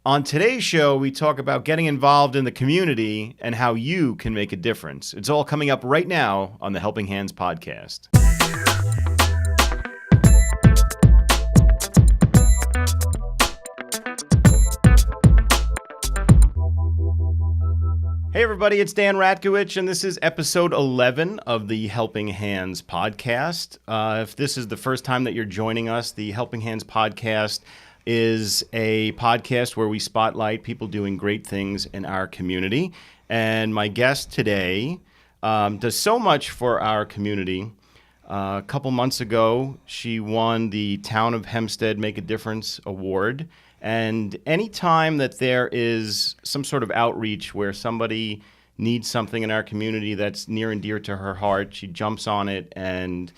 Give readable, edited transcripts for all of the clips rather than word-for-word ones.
On today's show, we talk about getting involved in the community and how you can make a difference. It's all coming up right now on the Helping Hands podcast. Hey everybody, it's Dan Ratkowicz, and this is episode 11 of the Helping Hands podcast. If this is the first time that you're joining us, the Helping Hands podcast is a podcast where we spotlight people doing great things in our community. And my guest today does so much for our community. A couple months ago, she won the Town of Hempstead Make a Difference Award. And anytime that there is some sort of outreach where somebody needs something in our community that's near and dear to her heart, she jumps on it and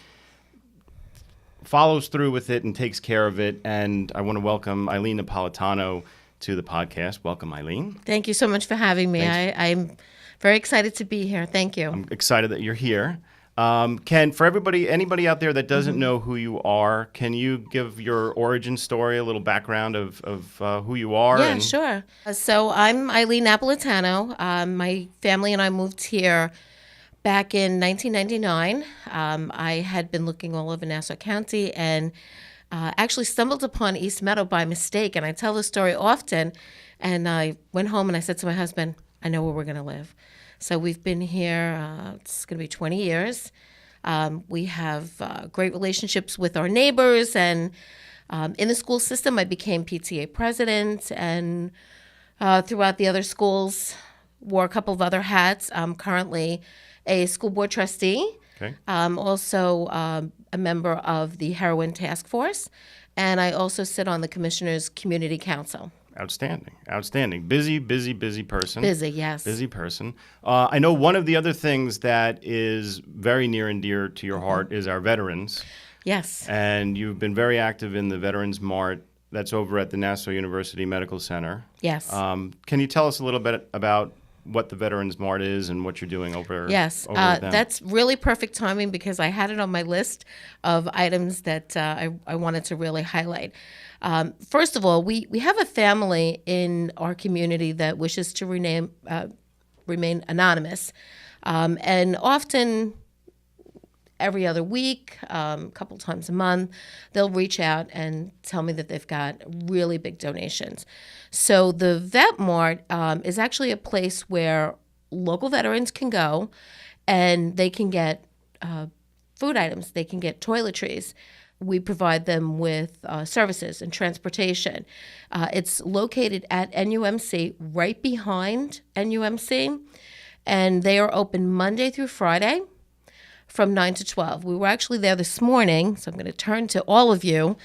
follows through with it and takes care of it. And I want to welcome Eileen Napolitano to the podcast. Welcome, Eileen. Thank you so much for having me. I'm very excited to be here. Thank you. I'm excited that you're here. For anybody out there that doesn't know who you are, can you give your origin story, a little background of who you are? Yeah, sure. So I'm Eileen Napolitano. My family and I moved here back in 1999. I had been looking all over Nassau County and actually stumbled upon East Meadow by mistake. And I tell this story often. And I went home and I said to my husband, I know where we're going to live. So we've been here, it's going to be 20 years. We have great relationships with our neighbors. And in the school system, I became PTA president. And throughout the other schools, wore a couple of other hats. I'm currently a school board trustee. Okay. Also a member of the Heroin task force. And I also sit on the Commissioner's Community Council. Outstanding. Busy person. Busy, yes. Busy person. I know one of the other things that is very near and dear to your heart is our veterans. Yes. And you've been very active in the Veterans Mart that's over at the Nassau University Medical Center. Yes. Can you tell us a little bit about what the Veterans Mart is and what you're doing over Yes, over them? That's really perfect timing because I had it on my list of items that I wanted to really highlight. First of all, we have a family in our community that wishes to remain anonymous. And often every other week, a couple times a month, they'll reach out and tell me that they've got really big donations. So the Vet Mart is actually a place where local veterans can go and they can get food items, they can get toiletries. We provide them with services and transportation. It's located at NUMC, right behind NUMC, and they are open Monday through Friday from 9 to 12. We were actually there this morning, so I'm going to turn to all of you,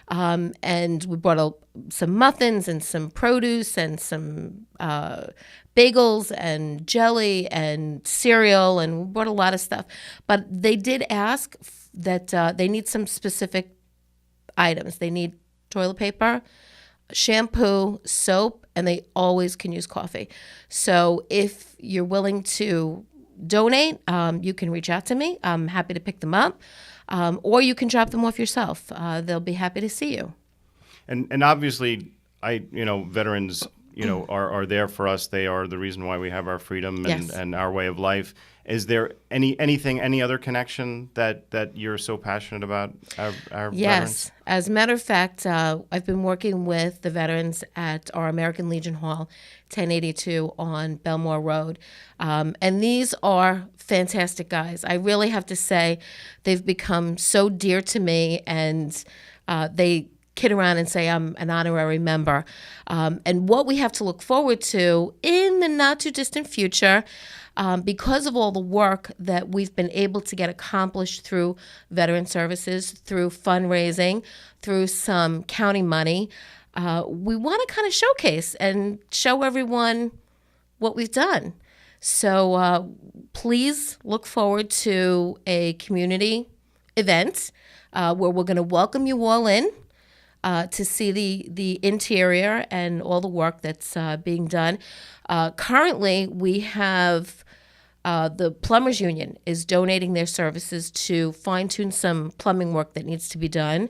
and we brought some muffins and some produce and some bagels and jelly and cereal, and we brought a lot of stuff. But they did ask that they need some specific items. They need toilet paper, shampoo, soap, and they always can use coffee. So if you're willing to donate, you can reach out to me. I'm happy to pick them up, or you can drop them off yourself. They'll be happy to see you. And obviously, veterans, are there for us. They are the reason why we have our freedom and our way of life. Is there any other connection that you're so passionate about our veterans? Yes. As a matter of fact, I've been working with the veterans at our American Legion Hall, 1082 on Belmore Road. And these are fantastic guys. I really have to say they've become so dear to me, and they kid around and say I'm an honorary member. And what we have to look forward to in the not too distant future, because of all the work that we've been able to get accomplished through veteran services, through fundraising, through some county money, we want to kind of showcase and show everyone what we've done. So please look forward to a community event where we're going to welcome you all in to see the interior and all the work that's being done. Currently, we have the Plumbers Union is donating their services to fine-tune some plumbing work that needs to be done.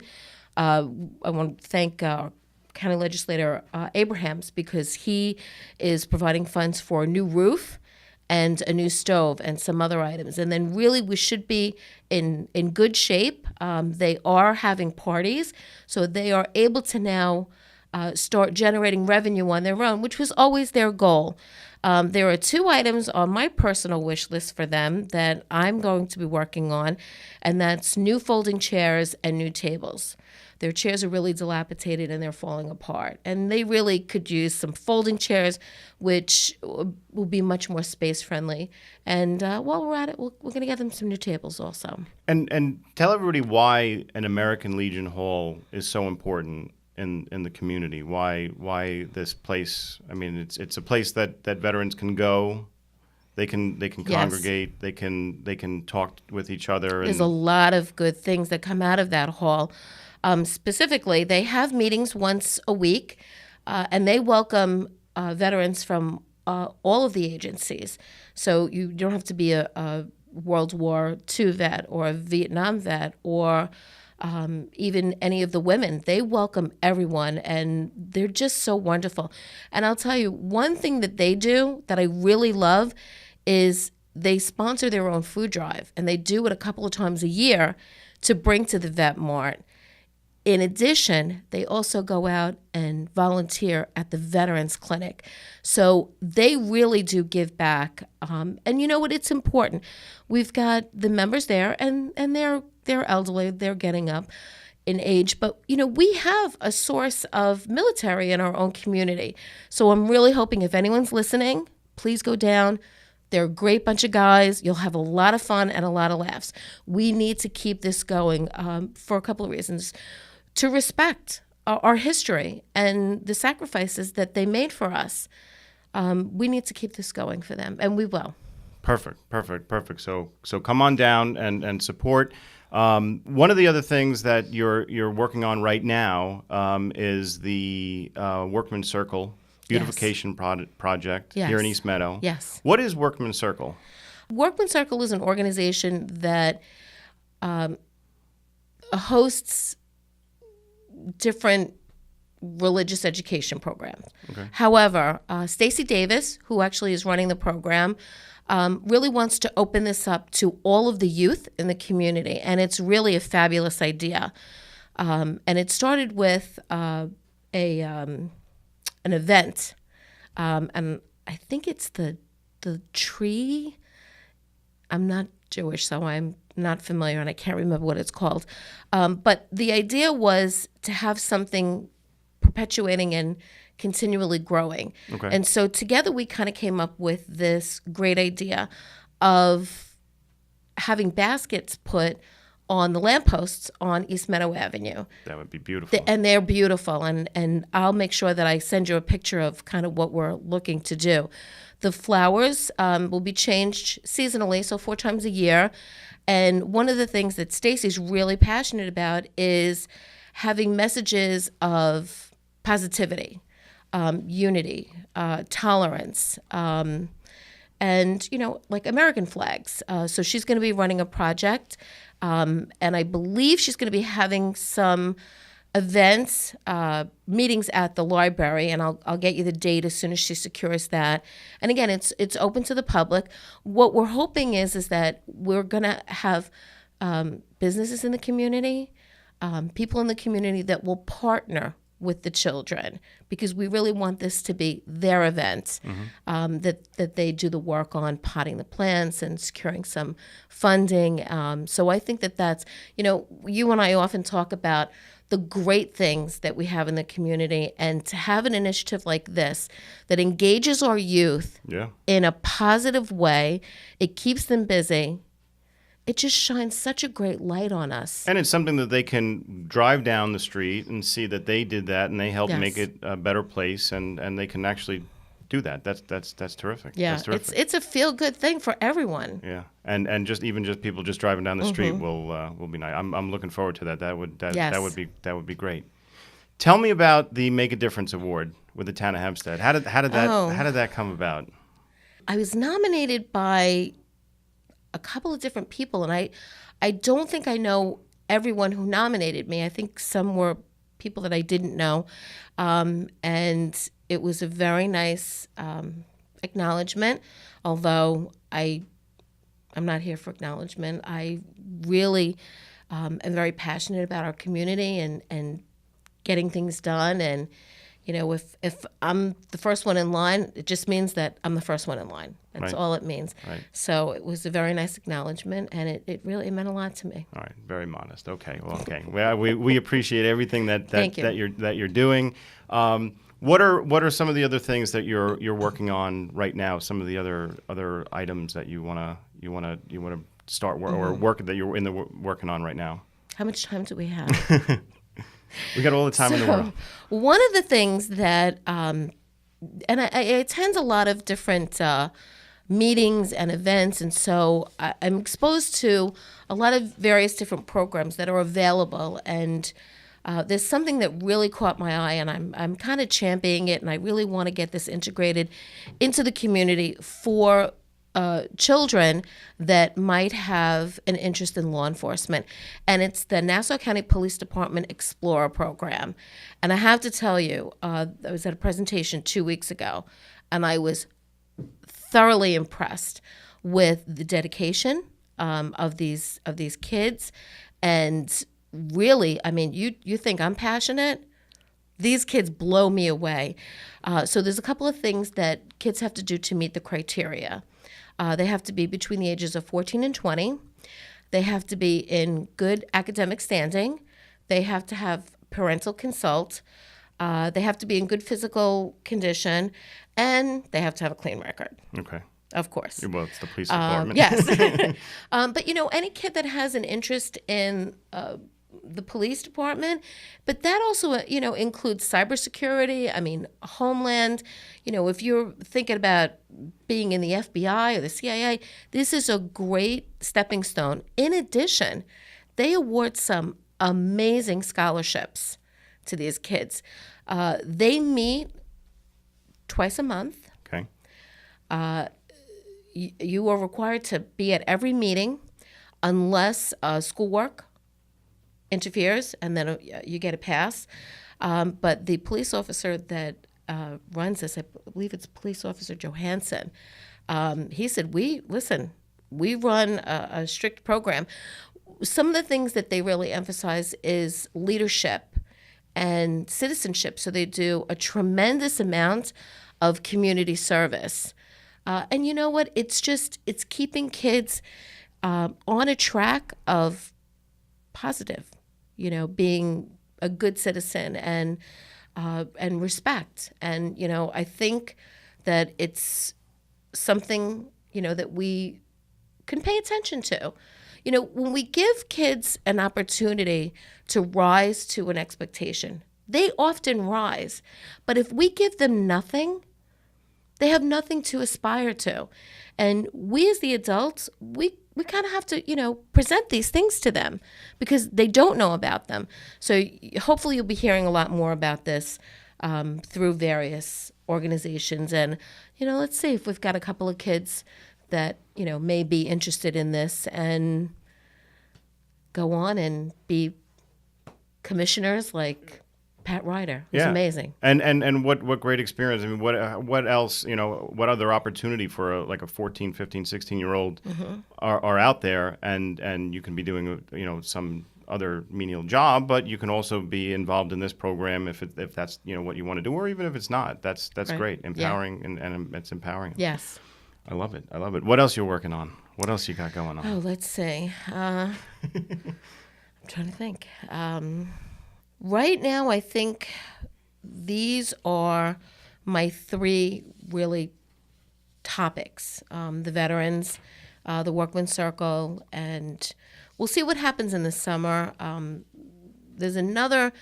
I want to thank our County Legislator Abrahams, because he is providing funds for a new roof and a new stove and some other items. And then really we should be in good shape. They are having parties, so they are able to now start generating revenue on their own, which was always their goal. There are 2 items on my personal wish list for them that I'm going to be working on, and that's new folding chairs and new tables. Their chairs are really dilapidated and they're falling apart. And they really could use some folding chairs, which will be much more space friendly. And while we're at it, we're going to get them some new tables also. And tell everybody why an American Legion Hall is so important in the community. Why this place? I mean, it's a place that veterans can go. They can congregate. They can talk with each other. There's a lot of good things that come out of that hall. Specifically, they have meetings once a week, and they welcome veterans from all of the agencies. So you don't have to be a World War II vet or a Vietnam vet or even any of the women. They welcome everyone, and they're just so wonderful. And I'll tell you, one thing that they do that I really love is they sponsor their own food drive, and they do it a couple of times a year to bring to the Vet Mart. In addition, they also go out and volunteer at the Veterans Clinic. So they really do give back. And you know what? It's important. We've got the members there, and they're elderly. They're getting up in age. But, you know, we have a source of military in our own community. So I'm really hoping if anyone's listening, please go down. They're a great bunch of guys. You'll have a lot of fun and a lot of laughs. We need to keep this going for a couple of reasons. To respect our history and the sacrifices that they made for us. We need to keep this going for them, and we will. Perfect. So come on down and support. One of the other things that you're working on right now is the Workman's Circle beautification project here in East Meadow. Yes. What is Workman's Circle? Workman's Circle is an organization that hosts different religious education programs. Okay. However, Stacy Davis, who actually is running the program, really wants to open this up to all of the youth in the community, and it's really a fabulous idea. And it started with an event, and I think it's the tree. I'm not Jewish, so I'm not familiar, and I can't remember what it's called. But the idea was to have something perpetuating and continually growing. Okay. And so together we kind of came up with this great idea of having baskets put on the lampposts on East Meadow Avenue. That would be beautiful. And they're beautiful, and I'll make sure that I send you a picture of kind of what we're looking to do. The flowers will be changed seasonally, so 4 times a year. And one of the things that Stacy's really passionate about is having messages of positivity, unity, tolerance, and, you know, like American flags. So she's going to be running a project, and I believe she's going to be having some events, meetings at the library, and I'll get you the date as soon as she secures that. And again, it's open to the public. What we're hoping is that we're going to have businesses in the community, people in the community that will partner with the children, because we really want this to be their event, that they do the work on potting the plants and securing some funding. So I think that's, you know, you and I often talk about the great things that we have in the community, and to have an initiative like this that engages our youth in a positive way, it keeps them busy. It just shines such a great light on us. And it's something that they can drive down the street and see that they did that and they helped make it a better place, and they can actually do that. That's terrific. Yeah, that's terrific. It's a feel-good thing for everyone. Yeah, and just people just driving down the street will be nice. I'm looking forward to that. That would be great. Tell me about the Make a Difference Award with the town of Hempstead. How did that come about? I was nominated by a couple of different people, and I don't think I know everyone who nominated me. I think some were people that I didn't know. And it was a very nice acknowledgement, although I'm not here for acknowledgement. I really am very passionate about our community and getting things done. And, if I'm the first one in line, it just means that I'm the first one in line. That's Right. all it means. Right. So it was a very nice acknowledgement, and it really meant a lot to me. All right, very modest. Okay, well, okay. Well, we appreciate everything that Thank you. you're doing. What are some of the other things that you're working on right now? Some of the other items that you wanna start or work that you're working on right now? How much time do we have? We got all the time in the world. One of the things that, and I attend a lot of different meetings and events, and so I'm exposed to a lot of various different programs that are available. And there's something that really caught my eye, and I'm kind of championing it, and I really want to get this integrated into the community for children that might have an interest in law enforcement. And it's the Nassau County Police Department Explorer Program. And I have to tell you, I was at a presentation 2 weeks ago, and I was thoroughly impressed with the dedication of these kids. And really, I mean, you think I'm passionate? These kids blow me away. So there's a couple of things that kids have to do to meet the criteria. They have to be between the ages of 14 and 20. They have to be in good academic standing. They have to have parental consult. They have to be in good physical condition. And they have to have a clean record. Okay. Of course. Well, it's the police department. Yes. But, any kid that has an interest in the police department, but that also, includes cybersecurity. I mean, Homeland. If you're thinking about being in the FBI or the CIA, this is a great stepping stone. In addition, they award some amazing scholarships to these kids. They meet twice a month. Okay. You are required to be at every meeting unless schoolwork interferes, and then you get a pass. But the police officer that runs this, I believe it's Police Officer Johansson, he said, we run a strict program. Some of the things that they really emphasize is leadership and citizenship. So they do a tremendous amount of community service. And you know what? It's keeping kids on a track of positive, being a good citizen and respect. And, I think that it's something, that we can pay attention to. When we give kids an opportunity to rise to an expectation, they often rise. But if we give them nothing, they have nothing to aspire to. And we as the adults, we kind of have to, present these things to them because they don't know about them. So hopefully you'll be hearing a lot more about this through various organizations. And, let's see if we've got a couple of kids that, may be interested in this and go on and be commissioners like Pat Ryder. It was amazing. And what great experience. I mean, what else, what other opportunity for a 14, 15, 16-year-old are out there, and you can be doing, some other menial job, but you can also be involved in this program if that's, what you want to do, or even if it's not. That's right. Great. Empowering, and it's empowering. Yes. I love it. What else you're working on? What else you got going on? Oh, let's see. I'm trying to think. Right now, I think these are my three really topics. The veterans, the Workman's Circle, and we'll see what happens in the summer. There's another,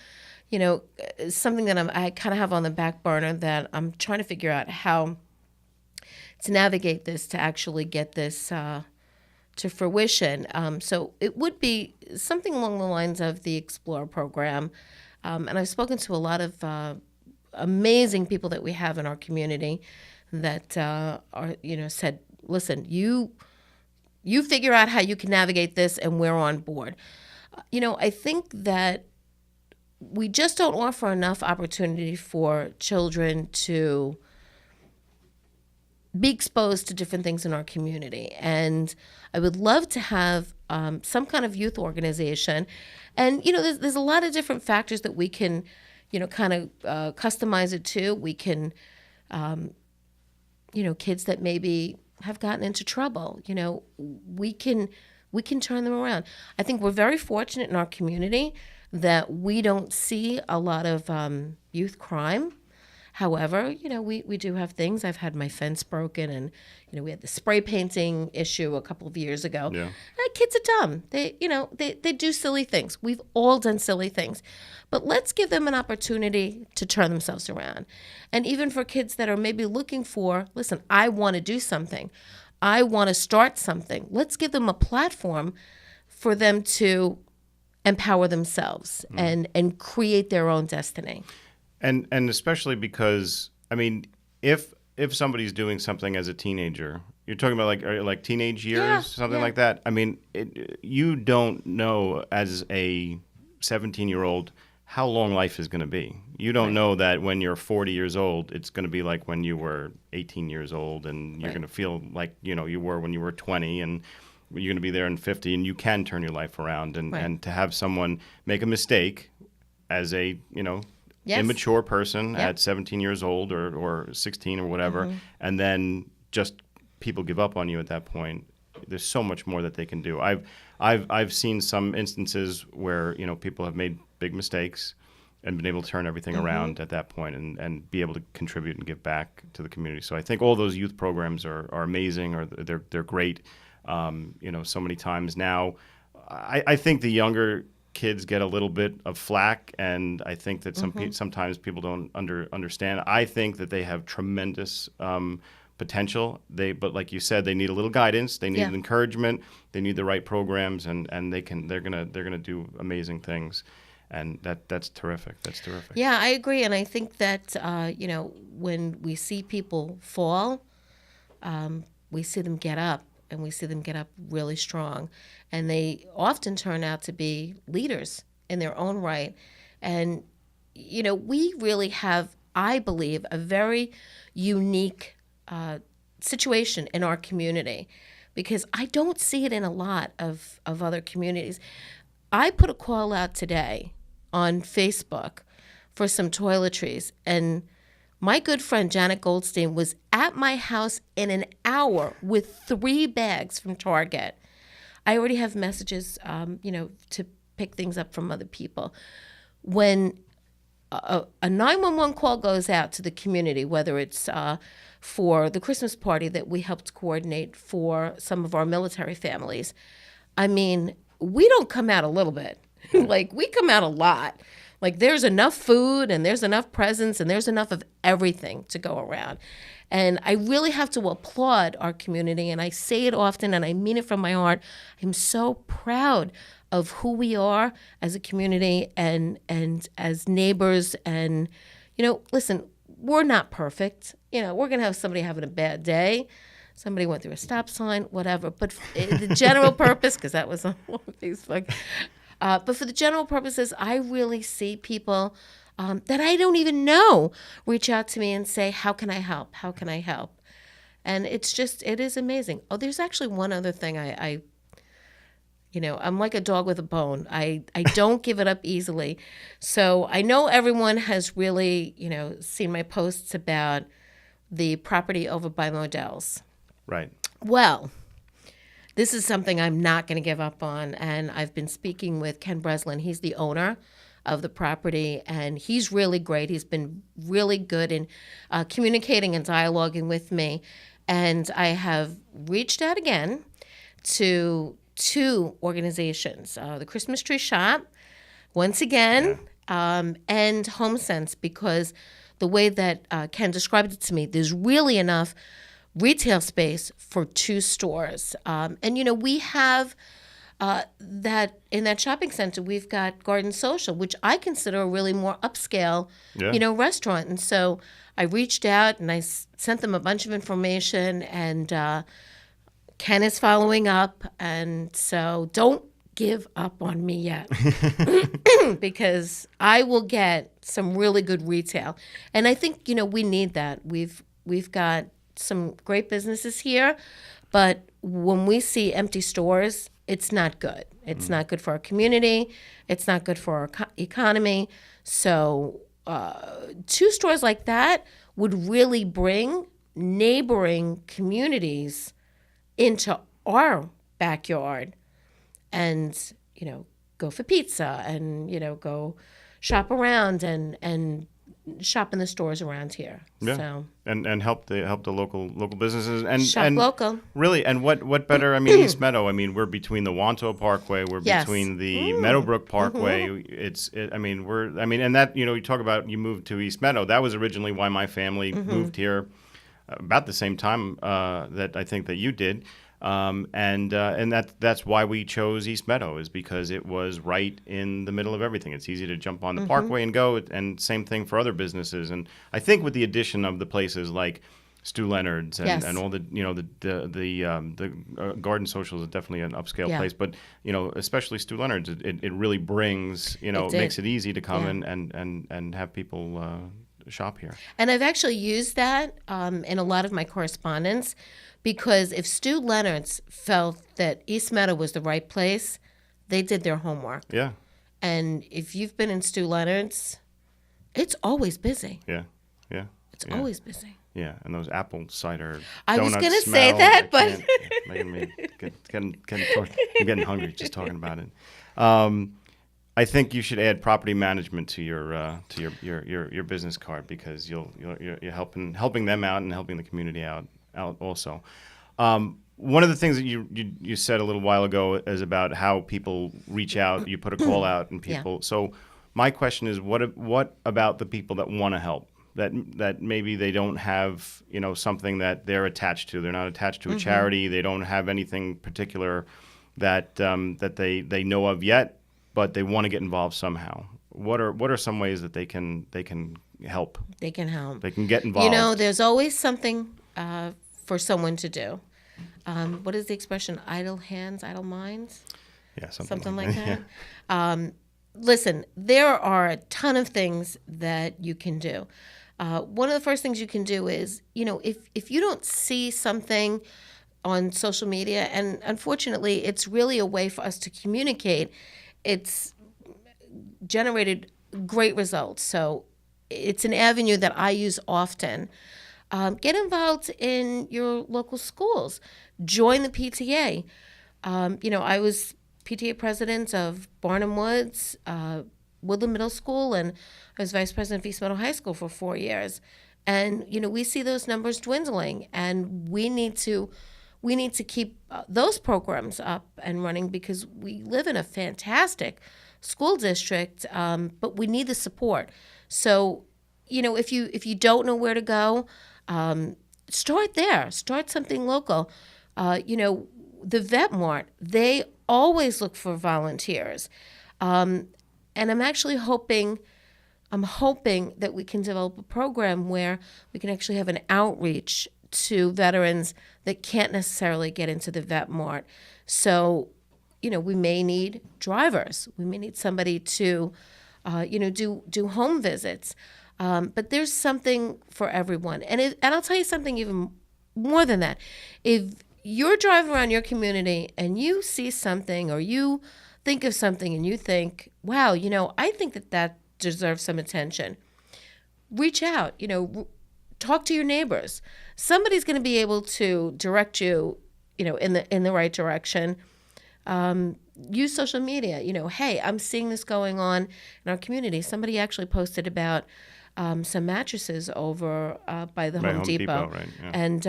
something that I kind of have on the back burner that I'm trying to figure out how to navigate this to actually get this to fruition. So it would be something along the lines of the Explorer program. And I've spoken to a lot of amazing people that we have in our community that are, said, listen, you figure out how you can navigate this and we're on board. I think that we just don't offer enough opportunity for children to be exposed to different things in our community. And I would love to have some kind of youth organization. And, there's a lot of different factors that we can, kind of customize it to. We can, kids that maybe have gotten into trouble, we can turn them around. I think we're very fortunate in our community that we don't see a lot of youth crime. However, we do have things. I've had my fence broken, and we had the spray painting issue a couple of years ago. Yeah. Kids are dumb. They do silly things. We've all done silly things, but let's give them an opportunity to turn themselves around. And even for kids that are maybe looking for, listen, I want to do something. I want to start something. Let's give them a platform for them to empower themselves and create their own destiny. And especially because, if somebody's doing something as a teenager, you're talking about like teenage years, something like that. You don't know as a 17-year-old how long life is going to be. You don't know that when you're 40 years old, it's going to be like when you were 18 years old, and you're going to feel like you were when you were 20, and you're going to be there in 50, and you can turn your life around. And to have someone make a mistake as a immature person at 17 years old or 16 or whatever, and then just people give up on you at that point. There's so much more that they can do. I've seen some instances where people have made big mistakes and been able to turn everything around at that point and be able to contribute and give back to the community. So I think all those youth programs are amazing, or they're great. So many times now, I think the younger kids get a little bit of flack, and I think that sometimes people don't understand. I think that they have tremendous potential. But like you said, they need a little guidance. They need encouragement. They need the right programs, and they're gonna do amazing things, and that's terrific. That's terrific. Yeah, I agree, and I think that when we see people fall, we see them get up. And we see them get up really strong. And they often turn out to be leaders in their own right. And, we really have, I believe, a very unique situation in our community, because I don't see it in a lot of other communities. I put a call out today on Facebook for some toiletries, and my good friend Janet Goldstein was at my house in an hour with 3 bags from Target. I already have messages, to pick things up from other people. When a 911 call goes out to the community, whether it's for the Christmas party that we helped coordinate for some of our military families, we don't come out a little bit. We come out a lot. There's enough food, and there's enough presents, and there's enough of everything to go around. And I really have to applaud our community, and I say it often, and I mean it from my heart. I'm so proud of who we are as a community and as neighbors. And, listen, we're not perfect. We're going to have somebody having a bad day. Somebody went through a stop sign, whatever. But the general purpose, because that was on Facebook, but for the general purposes, I really see people that I don't even know reach out to me and say, how can I help? How can I help? And it is amazing. Oh, there's actually one other thing I'm like a dog with a bone. I don't give it up easily. So I know everyone has really, seen my posts about the property over by Modell's. Right. Well, this is something I'm not going to give up on, and I've been speaking with Ken Breslin. He's the owner of the property, and he's really great. He's been really good in communicating and dialoguing with me, and I have reached out again to 2 organizations, the Christmas Tree Shop, once again, and Home Sense, because the way that Ken described it to me, there's really enough retail space for 2 stores. And, we have that in that shopping center, we've got Garden Social, which I consider a really more upscale, restaurant. And so I reached out and I sent them a bunch of information, and Ken is following up. And so don't give up on me yet because I will get some really good retail. And I think, we need that. We've got some great businesses here, but when we see empty stores, it's not good. It's not good for our community. It's not good for our economy. So 2 stores like that would really bring neighboring communities into our backyard and, go for pizza and, go shop around and shop in the stores around here. Yeah. So And help the local businesses and shop local. Really, and what better? I mean, East Meadow. I mean, we're between the Wanto Parkway. We're Yes. between the Meadowbrook Parkway. And that you talk about you moved to East Meadow. That was originally why my family moved here about the same time that I think that you did. And that's why we chose East Meadow, is because it was right in the middle of everything. It's easy to jump on the Parkway and go, and same thing for other businesses. And I think with the addition of the places like Stu Leonard's and all the Garden Social is definitely an upscale place, but especially Stu Leonard's, it really brings makes it easy to come and have people shop here. And I've actually used that in a lot of my correspondence, because if Stu Leonard's felt that East Meadow was the right place, they did their homework. Yeah. And if you've been in Stu Leonard's, it's always busy. Yeah. It's always busy. Yeah, and those apple cider I was going to say that, but I'm getting hungry just talking about it. I think you should add property management to your business card, because you're helping them out and helping the community out also. One of the things that you said a little while ago is about how people reach out. You put a call out, and people. Yeah. So my question is, what about the people that want to help? That maybe they don't have something that they're attached to. They're not attached to a charity. They don't have anything particular that they know of yet, but they want to get involved somehow. What are some ways that they can help? They can help. They can get involved. There's always something for someone to do. What is the expression? Idle hands, idle minds? Yeah, something like that. Yeah. Listen, there are a ton of things that you can do. One of the first things you can do is, if you don't see something on social media, and unfortunately, it's really a way for us to communicate, it's generated great results. So it's an avenue that I use often. Get involved in your local schools. Join the PTA. I was PTA president of Barnum Woods, Woodland Middle School, and I was vice president of East Meadow High School for 4 years. And, we see those numbers dwindling, and we need to keep those programs up and running, because we live in a fantastic school district, but we need the support. So, if you don't know where to go, start there. Start something local. The Vet Mart, they always look for volunteers. And I'm actually hoping that we can develop a program where we can actually have an outreach to veterans that can't necessarily get into the Vet Mart. So, we may need drivers. We may need somebody to, do home visits. But there's something for everyone. And I'll tell you something even more than that. If you're driving around your community and you see something, or you think of something and you think, wow, I think that deserves some attention, reach out, talk to your neighbors. Somebody's going to be able to direct you, in the right direction. Use social media. Hey, I'm seeing this going on in our community. Somebody actually posted about some mattresses over by the Home Depot. Right, yeah. And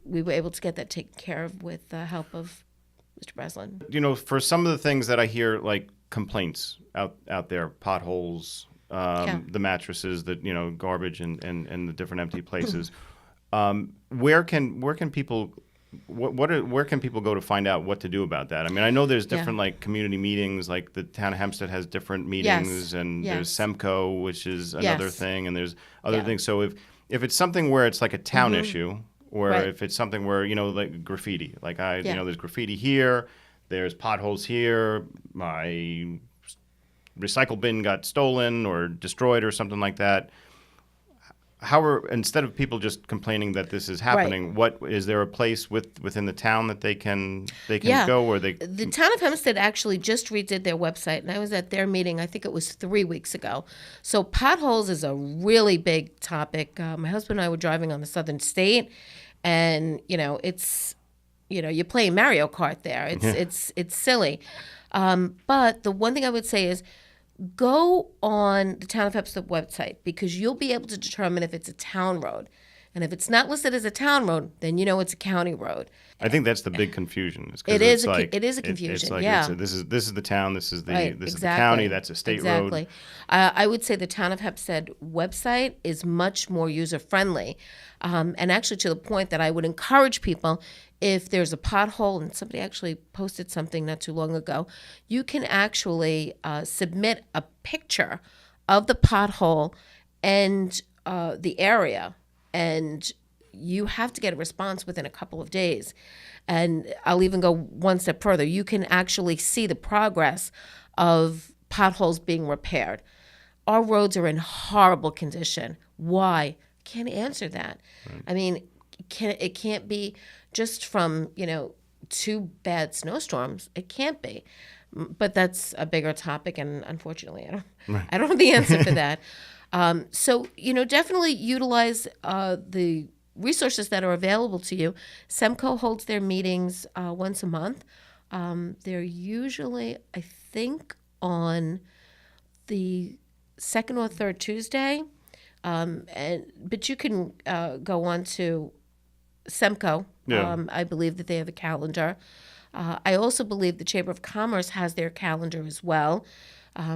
we were able to get that taken care of with the help of Mr. Breslin. For some of the things that I hear, like complaints out there, potholes, the mattresses, that garbage and the different empty places. Where can people where can people go to find out what to do about that? I mean, I know there's different like community meetings, like the town of Hempstead has different meetings, and there's SEMCO, which is another thing, and there's other things. So if it's something where it's like a town issue, or if it's something where like graffiti, like there's graffiti here, there's potholes here, my recycle bin got stolen or destroyed or something like that. Instead of people just complaining that this is happening, what is there a place within the town that they can go, or they? The town of Hempstead actually just redid their website, and I was at their meeting. I think it was 3 weeks ago. So potholes is a really big topic. My husband and I were driving on the Southern State, and it's you're playing Mario Kart there. It's silly. But the one thing I would say is, go on the Town of Hempstead website, because you'll be able to determine if it's a town road. And if it's not listed as a town road, then it's a county road. I think that's the big confusion. It is a confusion. It's like, yeah. this is the town. This is the Right, is the county. That's a state road. Exactly. I would say the Town of Hempstead website is much more user friendly, and actually to the point that I would encourage people, if there's a pothole, and somebody actually posted something not too long ago, you can actually submit a picture of the pothole and the area, and you have to get a response within a couple of days. And I'll even go one step further. You can actually see the progress of potholes being repaired. Our roads are in horrible condition. Why? Can't answer that. Right. I mean, it can't be just from 2 bad snowstorms. It can't be. But that's a bigger topic, and unfortunately, I don't have the answer for that. So definitely utilize the resources that are available to you. SEMCO holds their meetings once a month. They're usually, I think, on the second or third Tuesday. But you can go on to SEMCO. Yeah. I believe that they have a calendar. I also believe the Chamber of Commerce has their calendar as well,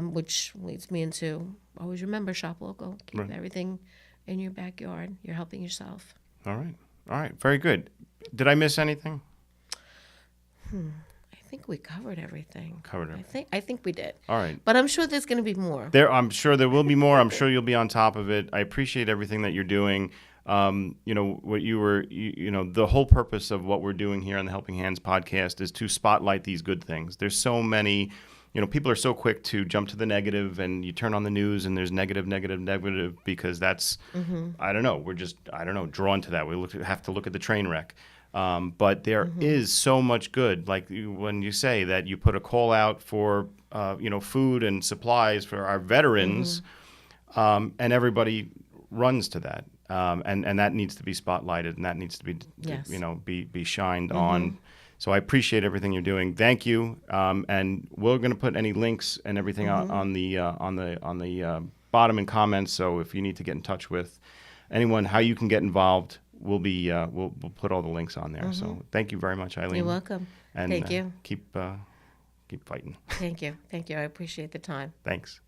which leads me into always remember, shop local. Keep everything in your backyard. You're helping yourself. All right. Very good. Did I miss anything? I think we covered everything. I think we did. All right. But I'm sure there's going to be more. I'm sure there will be more. I'm sure you'll be on top of it. I appreciate everything that you're doing. What you were, the whole purpose of what we're doing here on the Helping Hands podcast is to spotlight these good things. There's so many, people are so quick to jump to the negative, and you turn on the news and there's negative, because that's, I don't know, we're just, drawn to that. We have to look at the train wreck. But there is so much good. Like when you say that you put a call out for, food and supplies for our veterans, and everybody runs to that. And that needs to be spotlighted, and that needs to be, be shined on. So I appreciate everything you're doing. Thank you. And we're going to put any links and everything on the bottom in comments. So if you need to get in touch with anyone, how you can get involved, we'll put all the links on there. So thank you very much, Eileen. You're welcome. And thank you. Keep fighting. Thank you. I appreciate the time. Thanks.